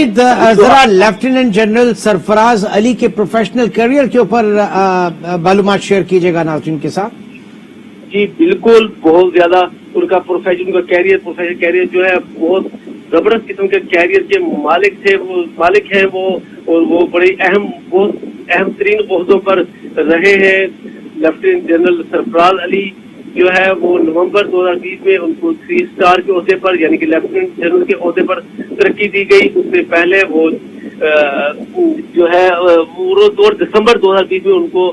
ذرا lieutenant general سرفراز علی کے professional career کے اوپر معلومات شیئر کیجیے گا ناظرین کے ساتھ. جی بالکل، بہت زیادہ ان کا پروفیشنل کیریئر جو ہے بہت زبردست قسم کے کیریئر کے مالک ہیں وہ، اور وہ بڑی بہت اہم ترین عہدوں پر رہے ہیں. لیفٹیننٹ جنرل سرفراز علی جو ہے وہ نومبر 2020 میں ان کو 3 اسٹار کے عہدے پر یعنی کہ لیفٹیننٹ جنرل کے عہدے پر ترقی دی گئی. اس سے پہلے وہ جو ہے دسمبر 2020 میں ان کو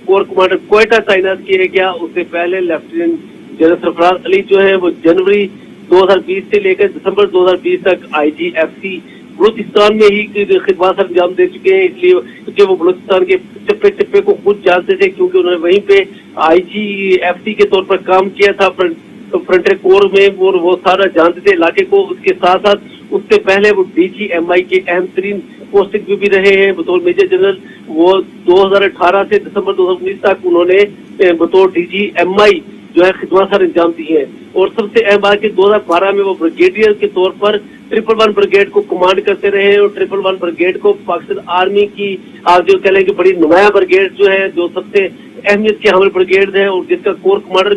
کور کمانڈر کوئٹہ تعینات کیا گیا. اس سے پہلے لیفٹیننٹ جنرل سرفراز علی جو ہے وہ جنوری 2020 سے لے کر دسمبر 2020 تک IGFC بلوچستان میں ہی خدمات انجام دے چکے ہیں. اس لیے کیونکہ وہ بلوچستان کے چپے چپے کو خود جانتے تھے، کیونکہ انہوں نے وہیں پہ IGFC کے طور پر کام کیا تھا فرنٹر کور میں، اور وہ سارا جانتے تھے علاقے کو. اس کے ساتھ ساتھ اس سے پہلے وہ DGMI کے اہم ترین پوسٹنگ بھی رہے ہیں بطور میجر جنرل. وہ 2018 سے دسمبر 2019 تک انہوں نے بطور DGMI جو ہے خدمات سر انجام دی ہیں. اور سب سے اہم بات کہ 2012 میں وہ بریگیڈیئر کے طور پر 111 بریگیڈ کو کمانڈ کرتے رہے، اور 111 بریگیڈ کو پاکستان آرمی کی آپ جو کہہ لیں کہ بڑی نمایاں بریگیڈ جو ہے، جو سب سے اہمیت کے حامل بریگیڈ ہے، اور جس کا کور کمانڈر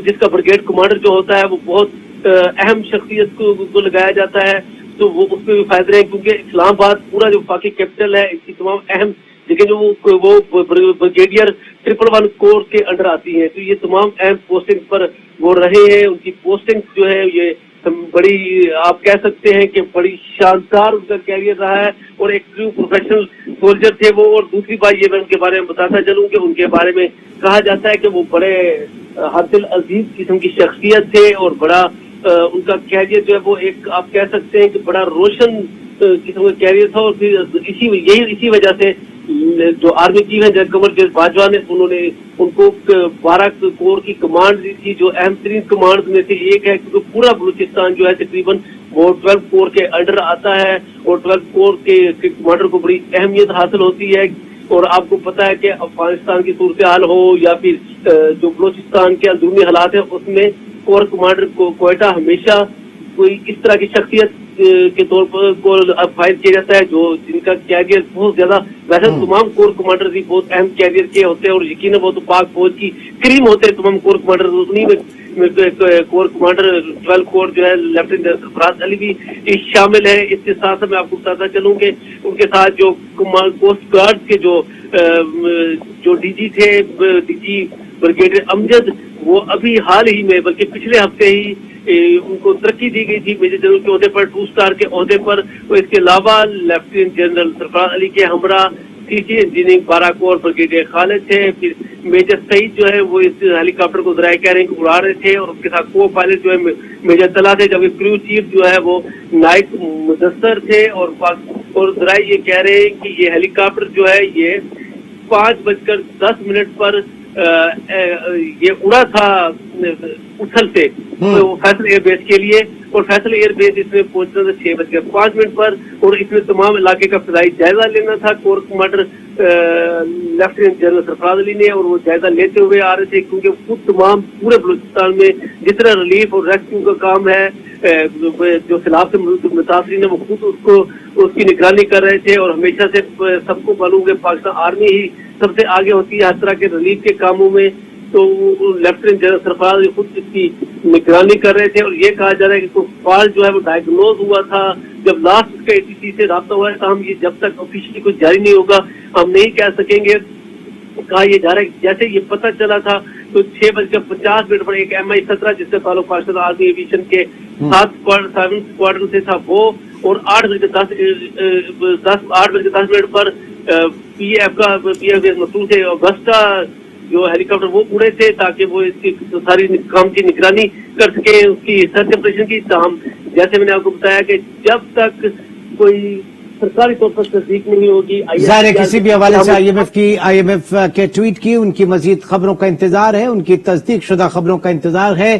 جس کا بریگیڈ کمانڈر جو ہوتا ہے وہ بہت اہم شخصیت کو لگایا جاتا ہے. تو وہ اس میں بھی فائدہ رہے، کیونکہ اسلام آباد پورا جو وفاقی کیپٹل ہے، اس کی تمام اہم لیکن جو وہ بریگیڈیئر 111 کور کے انڈر آتی ہیں. تو یہ تمام اہم پوسٹنگ پر وہ رہے ہیں. ان کی پوسٹنگ جو ہے یہ بڑی آپ کہہ سکتے ہیں کہ بڑی شاندار ان کا کیریئر رہا ہے، اور ایک ٹرو پروفیشنل سولجر تھے وہ. اور دوسری بات یہ میں ان کے بارے میں بتاتا چلوں کہ ان کے بارے میں کہا جاتا ہے کہ وہ بڑے حد العزیز قسم کی شخصیت تھے، اور بڑا ان کا کیریئر جو ہے وہ ایک آپ کہہ سکتے ہیں کہ بڑا روشن قسم کا کیریئر تھا. اور پھر اسی وجہ سے جو آرمی چیف ہیں جنرل قمر جیوید باجوہ نے انہوں نے ان کو 12 کور کی کمانڈ دی تھی، جو اہم ترین کمانڈ میں سے ایک ہے، کیونکہ پورا بلوچستان جو ہے تقریباً وہ 12 کور کے انڈر آتا ہے، اور 12 کور کے کمانڈر کو بڑی اہمیت حاصل ہوتی ہے. اور آپ کو پتا ہے کہ افغانستان کی صورتحال ہو یا پھر جو بلوچستان کے اندرونی حالات ہیں، اس میں کور کمانڈر کو کوئٹہ ہمیشہ کوئی اس طرح کی شخصیت کے طور پر فائر کیا جاتا ہے، جو جن کا کیریئر بہت زیادہ، ویسے تمام کور کمانڈر بھی بہت اہم کیریئر کے ہوتے ہیں، اور یقیناً وہ تو پاک فوج کی کریم ہوتے ہیں تمام کور کمانڈر. انہیں میں کور کمانڈر 12 کور جو ہے لیفٹیننٹ سرفراز علی بھی شامل ہے. اس کے ساتھ میں آپ کو بتاتا چلوں کہ ان کے ساتھ جو کوسٹ گارڈ کے جو DG تھے، DG بریگیڈیئر امجد، وہ ابھی حال ہی میں بلکہ پچھلے ہفتے ہی ان کو ترقی دی گئی تھی میجر جنرل کے عہدے پر، 2 اسٹار کے عہدے پر. اس کے علاوہ لیفٹیننٹ جنرل سرفراز علی کے ہمراہ CC انجینئرنگ 12 کور بریگیڈیئر خالد تھے. پھر میجر سعید جو ہے وہ اس ہیلی کاپٹر کو ذرائع کیرنگ کو اڑا رہے تھے، اور اس کے ساتھ کو پائلٹ جو ہے میجر طلحہ تھے، جبکہ کریو چیف جو ہے وہ نائک مدثر تھے. اور ذرائع یہ کہہ رہے ہیں کہ یہ ہیلی کاپٹر جو ہے یہ 5:10 پر یہ اڑا تھا اچھل سے فیصل ایئر بیس کے لیے، اور فیصل ایئر بیس اس میں پہنچنا تھا 6:05 پر. اور اس میں تمام علاقے کا فضائی جائزہ لینا تھا کور کمانڈر لیفٹیننٹ جنرل سرفراز علی نے، اور وہ جائزہ لیتے ہوئے آ رہے تھے، کیونکہ خود تمام پورے بلوچستان میں جتنا ریلیف اور ریسکیو کا کام ہے، جو سیلاب سے متاثرین ہیں، وہ خود اس کی نگرانی کر رہے تھے. اور ہمیشہ سے سب کو معلوم کہ پاکستان آرمی ہی سب سے آگے ہوتی ہے ہر طرح کے ریلیف کے کاموں میں. تو لیفٹیننٹ جنرل سرفراز علی خود اس کی نگرانی کر رہے تھے. اور یہ کہا جا رہا ہے کہ کوئی فالٹ جو ہے وہ ڈائگنوز ہوا تھا جب لاسٹ اس کا ATC سے رابطہ ہوا ہے، تاہم یہ جب تک آفیشلی کچھ جاری نہیں ہوگا ہم نہیں کہہ سکیں گے. کہا یہ جا رہا ہے جیسے یہ پتہ چلا تھا تو 6:50 پر ایک MI-17 جس کا تعلق پاکستان آرمی ایویشن کے 7 اسکواڈرن سے تھا وہ، اور 8:10 پر PF کے مسئول تھے اگسٹا جو ہیلی کاپٹر وہ اڑے تھے، تاکہ وہ اس کی ساری کام کی نگرانی کر سکے، اس کی سرچ آپریشن کی. تاہم جیسے میں نے آپ کو بتایا کہ جب تک کوئی سرکاری طور پر تصدیق نہیں ہوگی، ظاہر ہے کسی بھی حوالے سے IMF کے ٹویٹ کی ان کی مزید خبروں کا انتظار ہے، ان کی تصدیق شدہ خبروں کا انتظار ہے.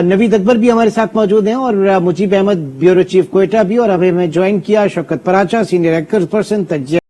نوید اکبر بھی ہمارے ساتھ موجود ہیں، اور مجیب احمد بیورو چیف کوئٹہ بھی، اور ابھی ہمیں جوائن کیا شوکت پراچا سینئر ایکٹر پرسن